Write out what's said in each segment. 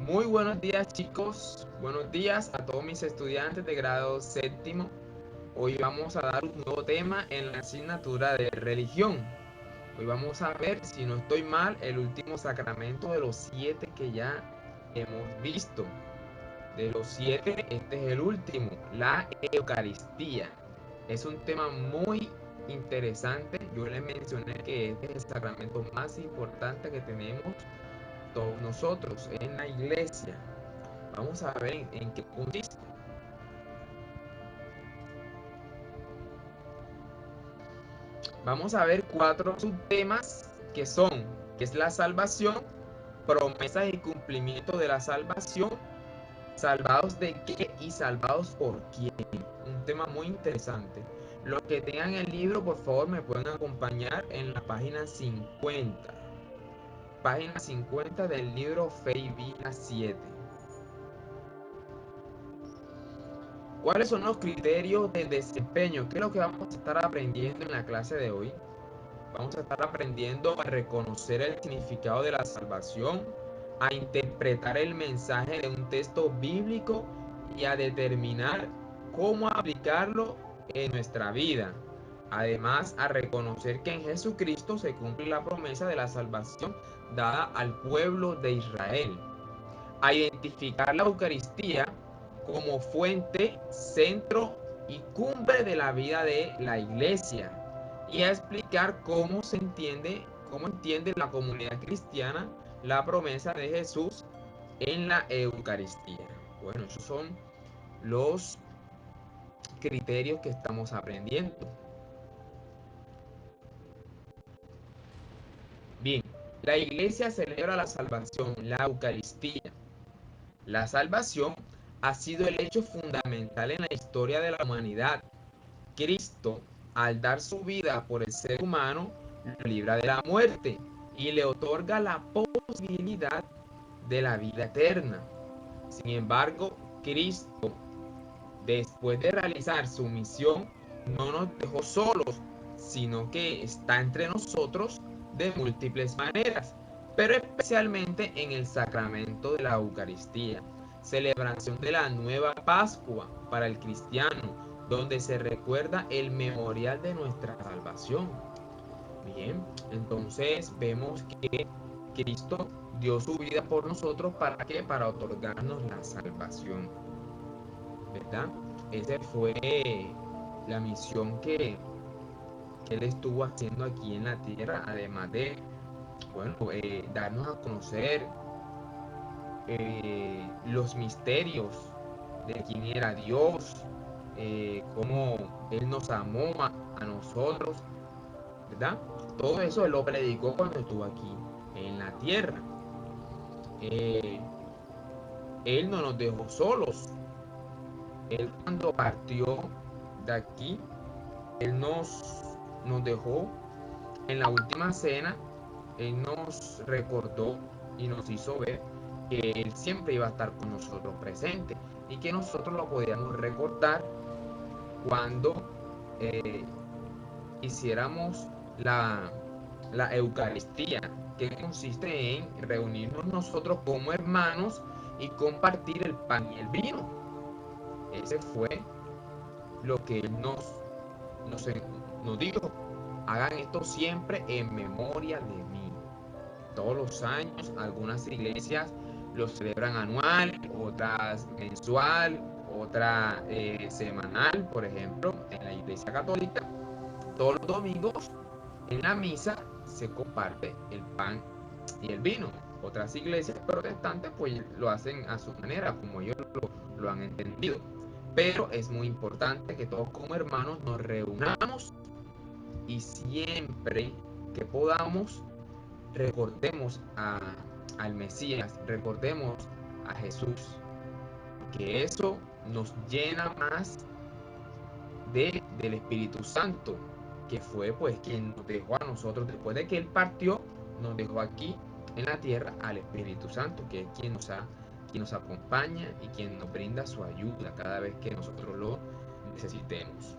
Muy buenos días, chicos. Buenos días a todos mis estudiantes de grado séptimo. Hoy vamos a dar un nuevo tema en la asignatura de religión. Hoy vamos a ver, si no estoy mal, el último sacramento de los 7 que ya hemos visto. De los 7, este es el último, la Eucaristía. Es un tema muy interesante. Yo les mencioné que este es el sacramento más importante que tenemos todos nosotros en la iglesia. Vamos a ver en qué consiste. Vamos a ver 4 subtemas que es la salvación, promesas y cumplimiento de la salvación, salvados de qué y salvados por quién. Un tema muy interesante. Los que tengan el libro, por favor, me pueden acompañar en la página 50. Página 50 del libro Fe y Vida 7. ¿Cuáles son los criterios de desempeño? ¿Qué es lo que vamos a estar aprendiendo en la clase de hoy? Vamos a estar aprendiendo a reconocer el significado de la salvación, a interpretar el mensaje de un texto bíblico y a determinar cómo aplicarlo en nuestra vida. Además, a reconocer que en Jesucristo se cumple la promesa de la salvación dada al pueblo de Israel. A identificar la Eucaristía como fuente, centro y cumbre de la vida de la iglesia y a explicar cómo entiende la comunidad cristiana la promesa de Jesús en la Eucaristía. Bueno, esos son los criterios que estamos aprendiendo. Bien, la iglesia celebra la salvación, la Eucaristía. La salvación ha sido el hecho fundamental en la historia de la humanidad. Cristo, al dar su vida por el ser humano, lo libra de la muerte y le otorga la posibilidad de la vida eterna. Sin embargo, Cristo, después de realizar su misión, no nos dejó solos, sino que está entre nosotros de múltiples maneras, pero especialmente en el sacramento de la Eucaristía, celebración de la nueva Pascua para el cristiano, donde se recuerda el memorial de nuestra salvación. Bien, entonces vemos que Cristo dio su vida por nosotros, ¿para qué? Para otorgarnos la salvación, ¿verdad? Esa fue la misión que Él estuvo haciendo aquí en la tierra, además de, bueno, darnos a conocer los misterios de quién era Dios, cómo Él nos amó a nosotros, ¿verdad? Todo eso Él lo predicó cuando estuvo aquí en la tierra. Eh, Él no nos dejó solos. Él cuando partió de aquí, Él nos dejó en la última cena. Él nos recordó y nos hizo ver que Él siempre iba a estar con nosotros presente y que nosotros lo podíamos recordar cuando eh, hiciéramos la Eucaristía, que consiste en reunirnos nosotros como hermanos y compartir el pan y el vino. Ese fue lo que Él nos, nos dijo. Hagan esto siempre en memoria de mí. Todos los años, algunas iglesias lo celebran anual, otras mensual, otra semanal. Por ejemplo, en la iglesia católica, todos los domingos en la misa se comparte el pan y el vino. Otras iglesias protestantes pues lo hacen a su manera, como ellos lo han entendido. Pero es muy importante que todos como hermanos nos reunamos y siempre que podamos recordemos al Mesías, recordemos a Jesús, que eso nos llena más del Espíritu Santo, que fue pues quien nos dejó a nosotros después de que Él partió, nos dejó aquí en la tierra al Espíritu Santo, que es quien nos acompaña y quien nos brinda su ayuda cada vez que nosotros lo necesitemos.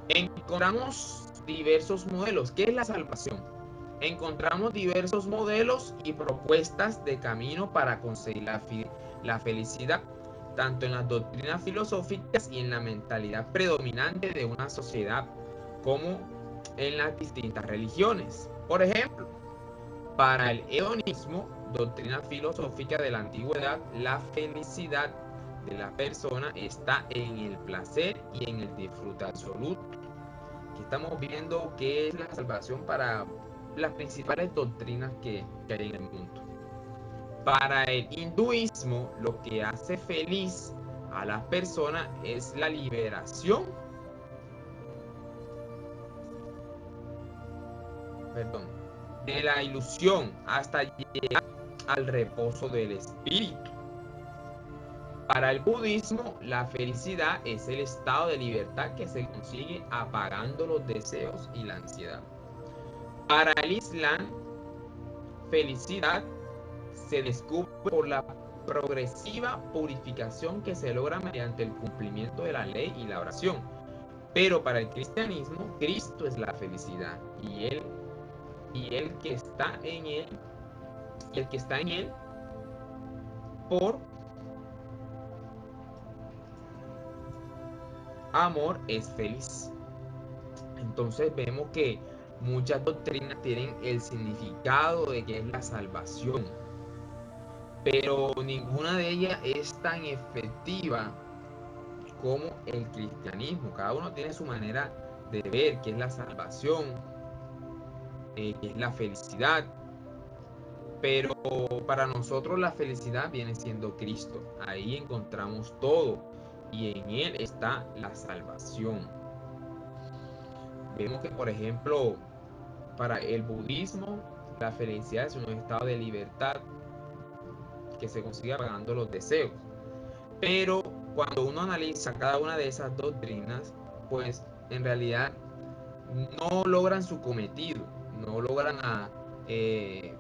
Encontramos diversos modelos. ¿Qué es la salvación? encontramos diversos modelos y propuestas de camino para conseguir la felicidad, tanto en las doctrinas filosóficas y en la mentalidad predominante de una sociedad como en las distintas religiones. Por ejemplo, para el hedonismo, doctrina filosófica de la antigüedad, la felicidad de la persona está en el placer y en el disfrute absoluto. Aquí estamos viendo qué es la salvación para las principales doctrinas que hay en el mundo. Para el hinduismo, lo que hace feliz a las personas es la liberación, perdón, de la ilusión hasta llegar al reposo del espíritu. Para el budismo, la felicidad es el estado de libertad que se consigue apagando los deseos y la ansiedad. Para el islam, felicidad se descubre por la progresiva purificación que se logra mediante el cumplimiento de la ley y la oración. Pero para el cristianismo, Cristo es la felicidad y el que está en él y el que está en él por amor es feliz. Entonces vemos que muchas doctrinas tienen el significado de que es la salvación, pero ninguna de ellas es tan efectiva como el cristianismo. Cada uno tiene su manera de ver qué es la salvación, qué es la felicidad, pero para nosotros la felicidad viene siendo Cristo. Ahí encontramos todo y en Él está la salvación. Vemos que, por ejemplo, para el budismo, la felicidad es un estado de libertad que se consigue apagando los deseos. Pero cuando uno analiza cada una de esas doctrinas, pues en realidad no logran su cometido, no logran eh,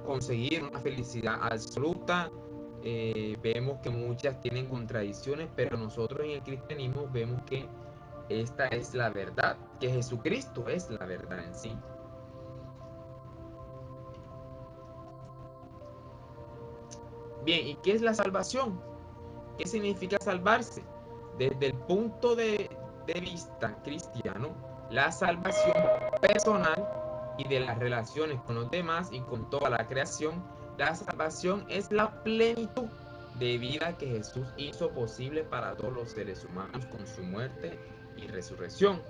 conseguir una felicidad absoluta. Vemos que muchas tienen contradicciones, pero nosotros en el cristianismo vemos que esta es la verdad, que Jesucristo es la verdad en sí. Bien, ¿y qué es la salvación? ¿Qué significa salvarse? Desde el punto de vista cristiano, la salvación personal y de las relaciones con los demás y con toda la creación, la salvación es la plenitud de vida que Jesús hizo posible para todos los seres humanos con su muerte y resurrección.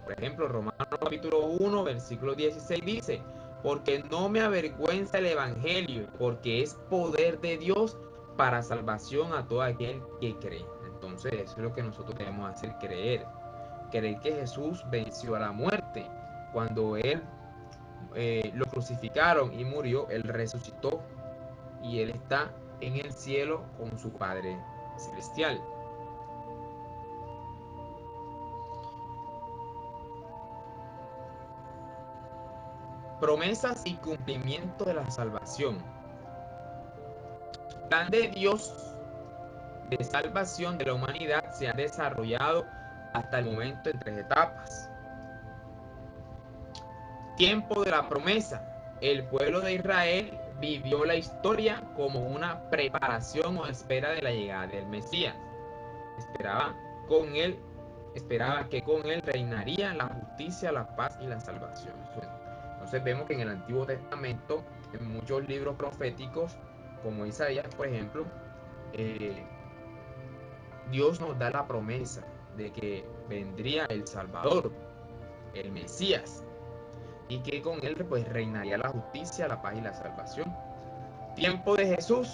Por ejemplo, Romanos capítulo 1, versículo 16 dice, porque no me avergüenza el Evangelio, porque es poder de Dios para salvación a todo aquel que cree. Entonces, eso es lo que nosotros debemos hacer, creer. Creer que Jesús venció a la muerte. Cuando Él lo crucificaron y murió, Él resucitó y Él está en el cielo con su Padre celestial. Promesas y cumplimiento de la salvación. El plan de Dios de salvación de la humanidad se ha desarrollado hasta el momento en tres etapas. Tiempo de la promesa. El pueblo de Israel vivió la historia como una preparación o espera de la llegada del Mesías. Esperaba con él, esperaba que con él reinaría la justicia, la paz y la salvación. Entonces vemos que en el Antiguo Testamento, en muchos libros proféticos, como Isaías, por ejemplo, eh, Dios nos da la promesa de que vendría el Salvador, el Mesías, y que con él pues reinaría la justicia, la paz y la salvación. Tiempo de Jesús.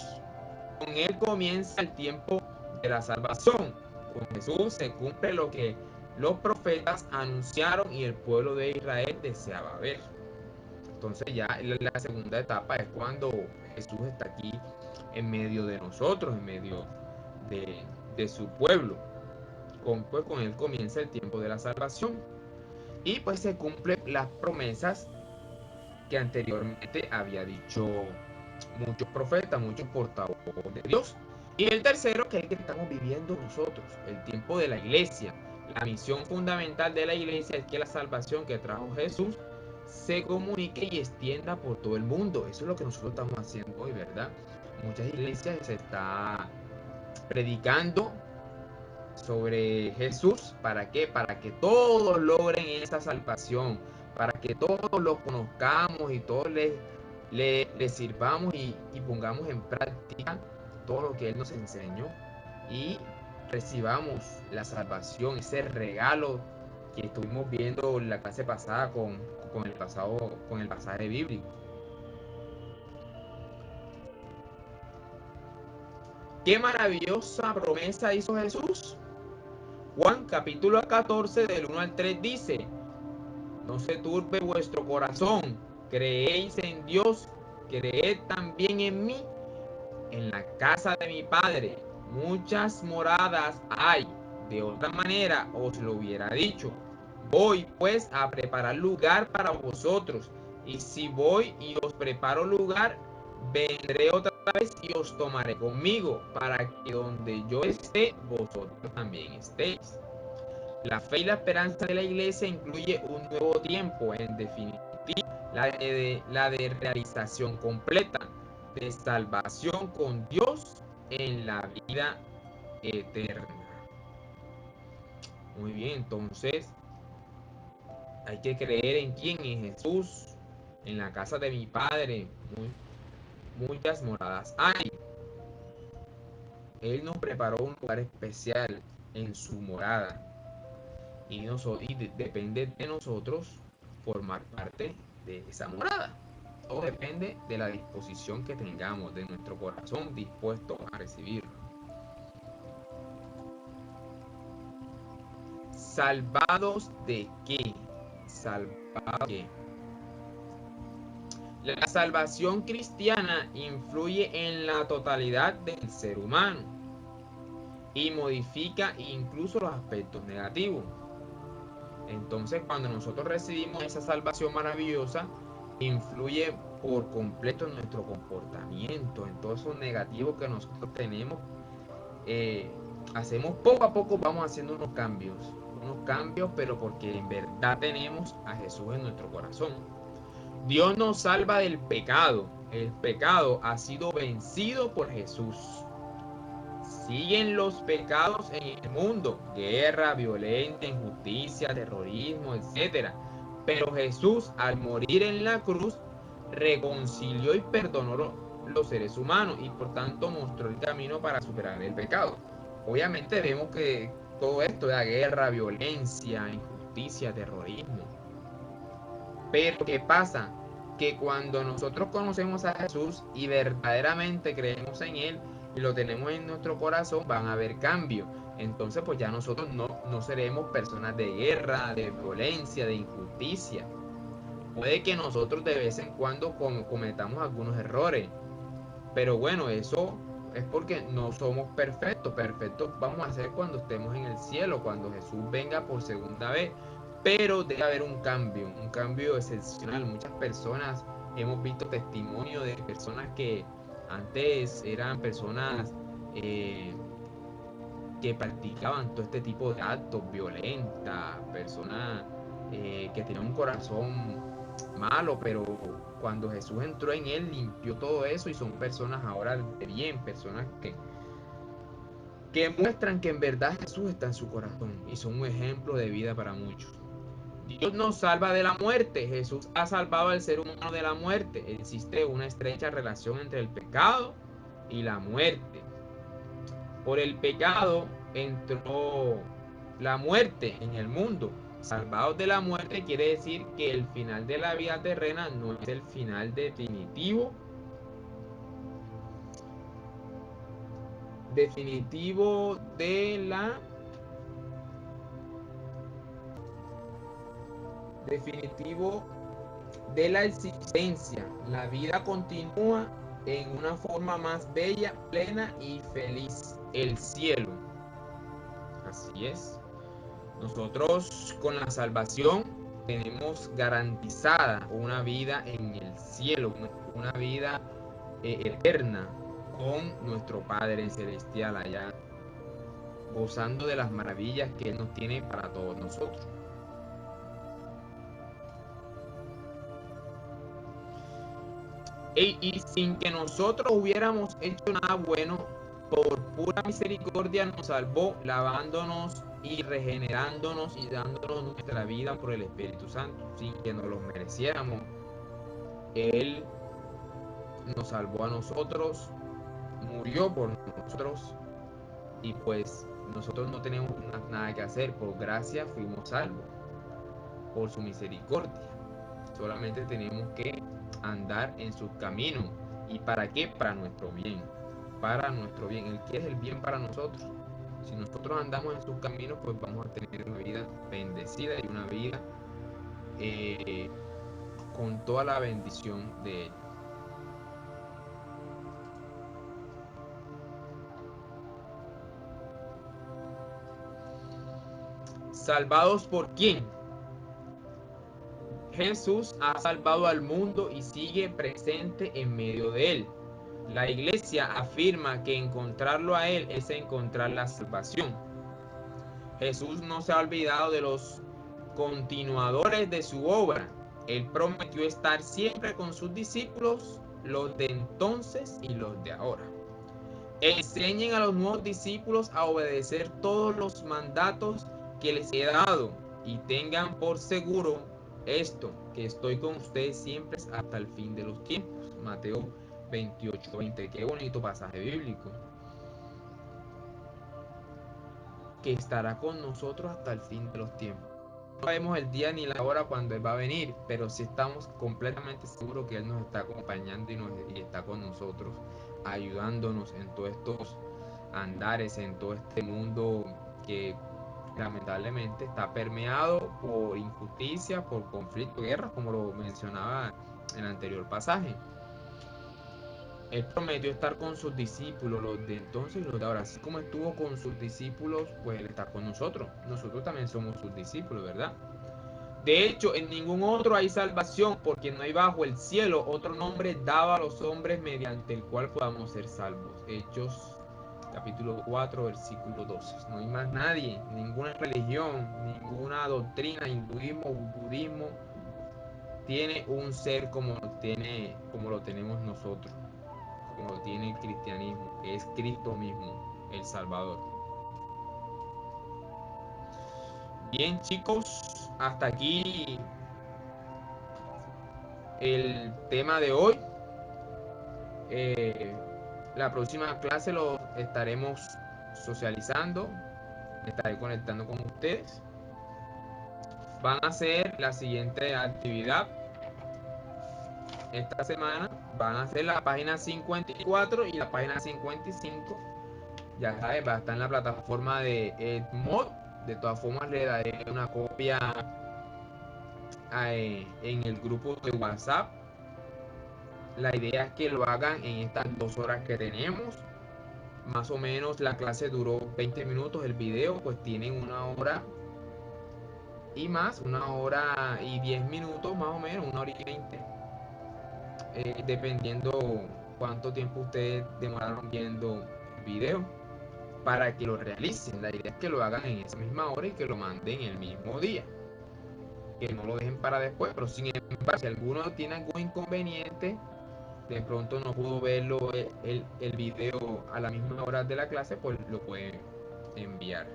Con él comienza el tiempo de la salvación. Con Jesús se cumple lo que los profetas anunciaron y el pueblo de Israel deseaba ver. Entonces ya la segunda etapa es cuando Jesús está aquí en medio de nosotros, en medio de su pueblo. Pues con él comienza el tiempo de la salvación y pues se cumplen las promesas que anteriormente había dicho muchos profetas, muchos portavoces de Dios. Y el tercero, que es el que estamos viviendo nosotros, el tiempo de la iglesia. La misión fundamental de la iglesia es que la salvación que trajo Jesús se comunique y extienda por todo el mundo. Eso es lo que nosotros estamos haciendo hoy, ¿verdad? Muchas iglesias se está predicando sobre Jesús. ¿Para qué? Para que todos logren esa salvación, para que todos lo conozcamos y todos le sirvamos y pongamos en práctica todo lo que Él nos enseñó y recibamos la salvación, ese regalo que estuvimos viendo la clase pasada con el pasaje bíblico. Qué maravillosa promesa hizo Jesús. Juan capítulo 14 del 1 al 3 dice: no se turbe vuestro corazón, creéis en Dios, creed también en mí. En la casa de mi Padre muchas moradas hay, de otra manera os lo hubiera dicho. Voy pues a preparar lugar para vosotros, y si voy y os preparo lugar, vendré otra vez y os tomaré conmigo, para que donde yo esté, vosotros también estéis. La fe y la esperanza de la iglesia incluye un nuevo tiempo, en definitiva, la de realización completa, de salvación con Dios en la vida eterna. Muy bien, entonces hay que creer en quién, en Jesús. En la casa de mi Padre muchas moradas hay. Él nos preparó un lugar especial en su morada y depende de nosotros formar parte de esa morada. Todo depende de la disposición que tengamos, de nuestro corazón dispuesto a recibirlo. ¿Salvados de qué? ¿Salvados de qué? La salvación cristiana influye en la totalidad del ser humano y modifica incluso los aspectos negativos. Entonces, cuando nosotros recibimos esa salvación maravillosa, influye por completo en nuestro comportamiento, en todo eso negativo que nosotros tenemos. Hacemos poco a poco, vamos haciendo unos cambios, pero porque en verdad tenemos a Jesús en nuestro corazón. Dios nos salva del pecado. El pecado ha sido vencido por Jesús. Siguen los pecados en el mundo: guerra, violencia, injusticia, terrorismo, etc. Pero Jesús, al morir en la cruz, reconcilió y perdonó los seres humanos y por tanto mostró el camino para superar el pecado. Obviamente vemos que todo esto de la guerra, violencia, injusticia, terrorismo. Pero ¿qué pasa? Que cuando nosotros conocemos a Jesús y verdaderamente creemos en Él y lo tenemos en nuestro corazón, van a haber cambios. Entonces pues ya nosotros no seremos personas de guerra, de violencia, de injusticia. Puede que nosotros de vez en cuando cometamos algunos errores, pero bueno, eso es porque no somos perfectos. Perfectos vamos a ser cuando estemos en el cielo, cuando Jesús venga por segunda vez. Pero debe haber un cambio excepcional. Muchas personas, hemos visto testimonio de personas que antes eran personas que practicaban todo este tipo de actos violentas, personas que tenían un corazón malo, pero cuando Jesús entró en él, limpió todo eso y son personas ahora de bien, personas que muestran que en verdad Jesús está en su corazón y son un ejemplo de vida para muchos. Dios nos salva de la muerte. Jesús ha salvado al ser humano de la muerte. Existe una estrecha relación entre el pecado y la muerte. Por el pecado entró la muerte en el mundo. Salvados de la muerte quiere decir que el final de la vida terrena no es el final definitivo definitivo de la existencia. La vida continúa en una forma más bella, plena y feliz: el cielo. Así es. Nosotros con la salvación tenemos garantizada una vida en el cielo, una vida eterna con nuestro Padre Celestial allá, gozando de las maravillas que Él nos tiene para todos nosotros. Y sin que nosotros hubiéramos hecho nada bueno, por pura misericordia nos salvó, lavándonos y regenerándonos y dándonos nuestra vida por el Espíritu Santo, sin que nos lo mereciéramos. Él nos salvó a nosotros, murió por nosotros, y pues nosotros no tenemos nada que hacer. Por gracia fuimos salvos, por su misericordia. Solamente tenemos que andar en sus caminos. ¿Y para qué? Para nuestro bien. Para nuestro bien. Él quiere el bien para nosotros. Si nosotros andamos en sus caminos, pues vamos a tener una vida bendecida y una vida eh, con toda la bendición de Él. ¿Salvados por quién? Jesús ha salvado al mundo y sigue presente en medio de él. La iglesia afirma que encontrarlo a él es encontrar la salvación. Jesús no se ha olvidado de los continuadores de su obra. Él prometió estar siempre con sus discípulos, los de entonces y los de ahora. Enseñen a los nuevos discípulos a obedecer todos los mandatos que les he dado y tengan por seguro esto, que estoy con ustedes siempre hasta el fin de los tiempos. Mateo 28:20. Qué bonito pasaje bíblico. Que estará con nosotros hasta el fin de los tiempos. No sabemos el día ni la hora cuando Él va a venir, pero sí estamos completamente seguros que Él nos está acompañando y está con nosotros, ayudándonos en todos estos andares, en todo este mundo que lamentablemente está permeado por injusticia, por conflicto, guerras, como lo mencionaba en el anterior pasaje. Él prometió estar con sus discípulos, los de entonces y los de ahora. Así como estuvo con sus discípulos, pues Él está con nosotros. Nosotros también somos sus discípulos, ¿verdad? De hecho, en ningún otro hay salvación, porque no hay bajo el cielo otro nombre dado a los hombres mediante el cual podamos ser salvos. Hechos capítulo 4, versículo 12. No hay más nadie, ninguna religión, ninguna doctrina, hinduismo, budismo, tiene un ser como lo tenemos nosotros, como lo tiene el cristianismo, que es Cristo mismo, el Salvador. Bien, chicos, hasta aquí el tema de hoy. Eh, la próxima clase lo estaremos socializando, me estaré conectando con ustedes. Van a hacer la siguiente actividad esta semana. Van a hacer la página 54 y la página 55. Ya sabes, va a estar en la plataforma de Edmod. De todas formas, le daré una copia en el grupo de WhatsApp. La idea es que lo hagan en estas 2 horas que tenemos. Más o menos la clase duró 20 minutos. El video pues tienen 1 hora y más, 1 hora y 10 minutos más o menos, 1 hora y 20. Dependiendo cuánto tiempo ustedes demoraron viendo el video para que lo realicen. La idea es que lo hagan en esa misma hora y que lo manden el mismo día, que no lo dejen para después. Pero sin embargo, si alguno tiene algún inconveniente, de pronto no pudo verlo el video a la misma hora de la clase, pues lo puede enviar.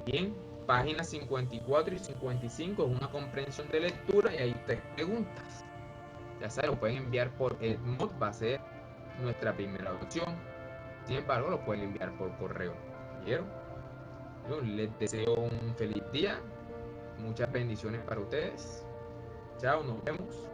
Bien, páginas 54 y 55 es una comprensión de lectura y hay 3 preguntas. Ya saben, lo pueden enviar por Edmod, va a ser nuestra primera opción. Sin embargo, lo pueden enviar por correo. ¿Vieron? Yo les deseo un feliz día. Muchas bendiciones para ustedes. Chao, nos vemos.